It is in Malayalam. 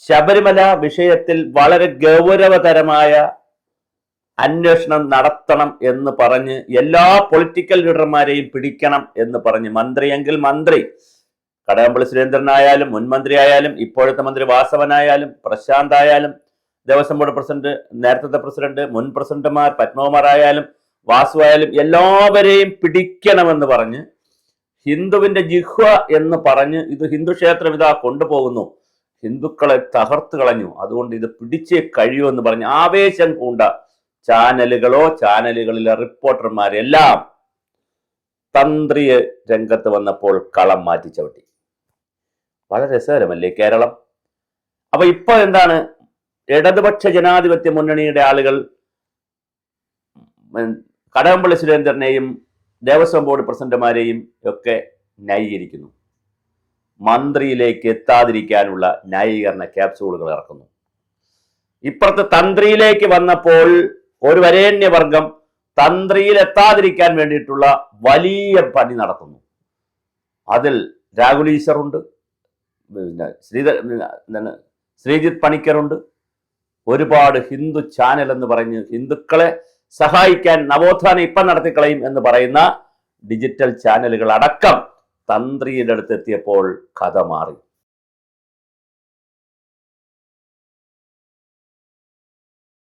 ശബരിമല വിഷയത്തിൽ വളരെ ഗൗരവതരമായ അന്വേഷണം നടത്തണം എന്ന് പറഞ്ഞ് എല്ലാ പൊളിറ്റിക്കൽ ലീഡർമാരെയും പിടിക്കണം എന്ന് പറഞ്ഞ് മന്ത്രിയെങ്കിൽ മന്ത്രി, കടകംപള്ളി സുരേന്ദ്രനായാലും മുൻ മന്ത്രി ആയാലും ഇപ്പോഴത്തെ മന്ത്രി വാസവനായാലും പ്രശാന്ത് ആയാലും ദേവസ്വം ബോർഡ് പ്രസിഡന്റ്, നേരത്തെ പ്രസിഡന്റ്, മുൻ പ്രസിഡന്റുമാർ പത്മകുമാർ ആയാലും വാസു ആയാലും എല്ലാവരെയും പിടിക്കണമെന്ന് പറഞ്ഞ് ഹിന്ദുവിന്റെ ജിഹ്വ എന്ന് പറഞ്ഞ് ഇത് ഹിന്ദു ക്ഷേത്രം ഇതാ കൊണ്ടുപോകുന്നു, ഹിന്ദുക്കളെ തകർത്തു കളഞ്ഞു, അതുകൊണ്ട് ഇത് പിടിച്ചേ കഴിയൂ എന്ന് പറഞ്ഞ് ആവേശം പൂണ്ട ചാനലുകളിലെ റിപ്പോർട്ടർമാരെല്ലാം തന്ത്രി രംഗത്ത് വന്നപ്പോൾ കളം മാറ്റി ചവിട്ടി. വളരെ രസകരമല്ലേ കേരളം? അപ്പൊ ഇപ്പൊ എന്താണ്, ഇടതുപക്ഷ ജനാധിപത്യ മുന്നണിയുടെ ആളുകൾ കടകംപള്ളി സുരേന്ദ്രനെയും ദേവസ്വം ബോർഡ് പ്രസിഡന്റുമാരെയും ഒക്കെ ന്യായീകരിക്കുന്നു. മന്ത്രിയിലേക്ക് എത്താതിരിക്കാനുള്ള ന്യായീകരണ ക്യാപ്സൂളുകൾ ഇറക്കുന്നു. ഇപ്പുറത്ത് തന്ത്രിയിലേക്ക് വന്നപ്പോൾ ഒരു വരേണ്യവർഗം തന്ത്രിയിൽ എത്താതിരിക്കാൻ വേണ്ടിയിട്ടുള്ള വലിയ പണി നടത്തുന്നു. അതിൽ രാഹുൽ ഈശ്വറുണ്ട്, ശ്രീജിത്ത് പണിക്കറുണ്ട്, ഒരുപാട് ഹിന്ദു ചാനൽ എന്ന് പറഞ്ഞ് ഹിന്ദുക്കളെ സഹായിക്കാൻ നവോത്ഥാനം ഇപ്പം നടത്തിക്കളയും എന്ന് പറയുന്ന ഡിജിറ്റൽ ചാനലുകൾ അടക്കം തന്ത്രിയുടെ അടുത്ത് എത്തിയപ്പോൾ കഥ മാറി.